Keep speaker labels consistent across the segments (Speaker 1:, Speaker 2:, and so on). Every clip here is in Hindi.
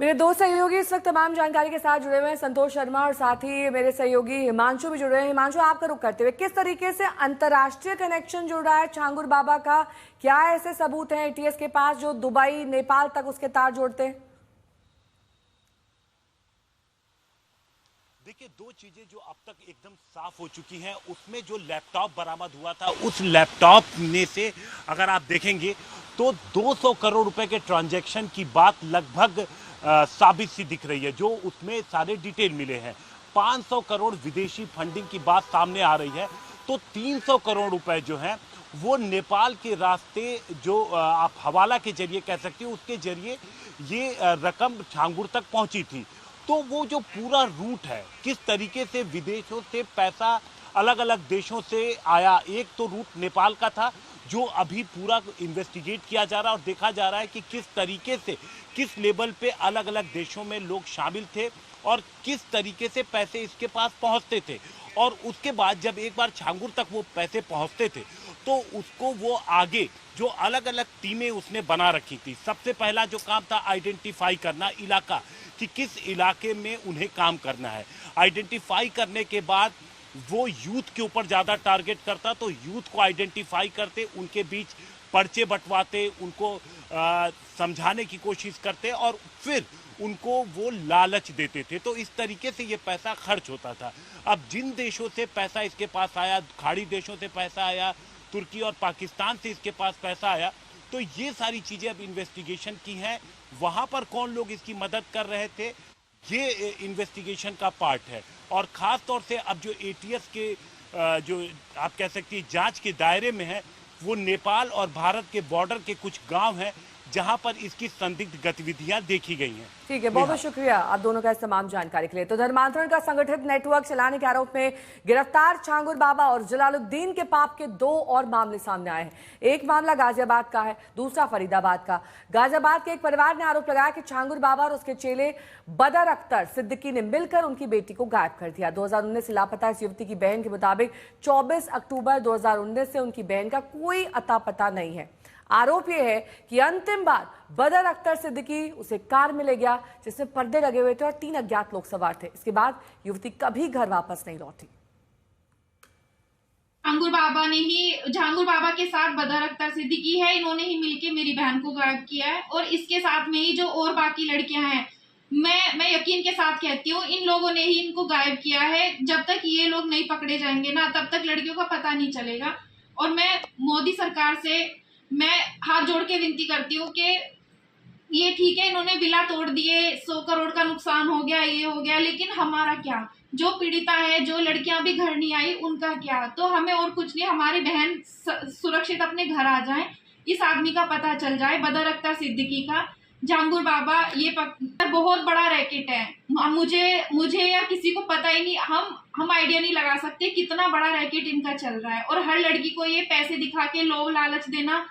Speaker 1: मेरे दो सहयोगी इस वक्त तमाम जानकारी के साथ जुड़े हुए हैं, संतोष शर्मा और साथ ही मेरे सहयोगी हिमांशु भी जुड़े हुए हैं। हिमांशु, आपका रुख करते हुए किस तरीके से अंतर्राष्ट्रीय कनेक्शन जुड़ रहा है छांगुर बाबा का? क्या ऐसे सबूत हैं एटीएस के पास जो दुबई नेपाल तक उसके तार जोड़ते हैं?
Speaker 2: देखिए, दो चीजें जो अब तक एकदम साफ हो चुकी हैं। उसमें जो लैपटॉप बरामद हुआ था, उस लैपटॉप में से अगर आप देखेंगे तो 200 करोड़ रुपए के ट्रांजैक्शन की बात लगभग साबित सी दिख रही है, जो उसमें सारे डिटेल मिले हैं। 500 करोड़ विदेशी फंडिंग की बात सामने आ रही है। तो 300 करोड़ रुपए जो हैं वो नेपाल के रास्ते, जो आप हवाला के जरिए कह सकते हो, उसके जरिए ये रकम छांगुर तक पहुंची थी। तो वो जो पूरा रूट है, किस तरीके से विदेशों से पैसा अलग अलग देशों से आया। एक तो रूट नेपाल का था, जो अभी पूरा इन्वेस्टिगेट किया जा रहा है और देखा जा रहा है कि किस तरीके से, किस लेवल पे अलग अलग देशों में लोग शामिल थे और किस तरीके से पैसे इसके पास पहुंचते थे। और उसके बाद जब एक बार छांगुर तक वो पैसे पहुंचते थे तो उसको वो आगे जो अलग अलग टीमें उसने बना रखी थी। सबसे पहला जो काम था आइडेंटिफाई करना इलाका, कि किस इलाके में उन्हें काम करना है। आइडेंटिफाई करने के बाद वो यूथ के ऊपर ज़्यादा टारगेट करता, तो यूथ को आइडेंटिफाई करते, उनके बीच पर्चे बंटवाते, उनको समझाने की कोशिश करते और फिर उनको वो लालच देते थे। तो इस तरीके से ये पैसा खर्च होता था। अब जिन देशों से पैसा इसके पास आया, खाड़ी देशों से पैसा आया, तुर्की और पाकिस्तान से इसके पास पैसा आया, तो ये सारी चीज़ें अब इन्वेस्टिगेशन की हैं। वहाँ पर कौन लोग इसकी मदद कर रहे थे, ये इन्वेस्टिगेशन का पार्ट है। और ख़ास तौर से अब जो एटीएस के जो आप कह सकती हैं जांच के दायरे में है, वो नेपाल और भारत के बॉर्डर के कुछ गांव हैं जहां पर इसकी संदिग्ध गतिविधियां देखी गई हैं।
Speaker 1: ठीक है, बहुत बहुत शुक्रिया आप दोनों का इस तमाम जानकारी के लिए। तो धर्मांतरण का संगठित नेटवर्क चलाने के आरोप में गिरफ्तार छांगुर बाबा और जलालुद्दीन के पाप के दो और मामले सामने आए हैं। एक मामला गाजियाबाद का है, दूसरा फरीदाबाद का। गाजियाबाद के एक परिवार ने आरोप लगाया कि छांगुर बाबा और उसके चेले बदर अख्तर सिद्दीकी ने मिलकर उनकी बेटी को गायब कर दिया। 2019 से लापता इस युवती की बहन के मुताबिक 24 अक्टूबर 2019 से उनकी बहन का कोई अता पता नहीं है। आरोप यह है कि अंतिम बार बदर अख्तर सिद्दीकी उसे कार में ले गया जिसमें पर्दे लगे हुए थे और 3 अज्ञात लोग सवार थे। इसके बाद युवती कभी घर वापस नहीं लौटी।
Speaker 3: झांगुर बाबा के साथ बदर अख्तर सिद्दीकी है, इन्होंने ही मिलके मेरी बहन को गायब किया है। और इसके साथ में ही जो और बाकी लड़कियां हैं, मैं यकीन के साथ कहती हूँ, इन लोगों ने ही इनको गायब किया है। जब तक ये लोग नहीं पकड़े जाएंगे ना, तब तक लड़कियों का पता नहीं चलेगा। और मैं मोदी सरकार से मैं हाथ जोड़ के विनती करती हूँ कि ये ठीक है, इन्होंने बिला तोड़ दिए, 100 करोड़ का नुकसान हो गया, ये हो गया, लेकिन हमारा क्या? जो पीड़िता है, जो लड़कियां भी घर नहीं आई, उनका क्या? तो हमें और कुछ नहीं, हमारी बहन सुरक्षित अपने घर आ जाए, इस आदमी का पता चल जाए, बदर अख्तर सिद्दीकी का। झांगुर बाबा ये बहुत बड़ा रैकेट है। मुझे या किसी को पता ही नहीं, हम आइडिया नहीं लगा सकते कितना बड़ा रैकेट इनका चल रहा है। और हर लड़की को ये पैसे दिखा के लोभ लालच देना,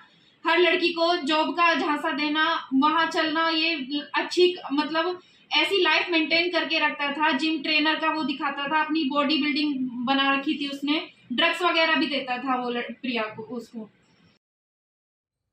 Speaker 3: हर लड़की को जॉब का झांसा देना, वहां चलना, ये अच्छी मतलब ऐसी लाइफ मेंटेन करके रखता था। जिम ट्रेनर का वो दिखाता था, अपनी बॉडी बिल्डिंग बना रखी थी उसने, ड्रग्स वगैरह भी देता था वो प्रिया को उसको।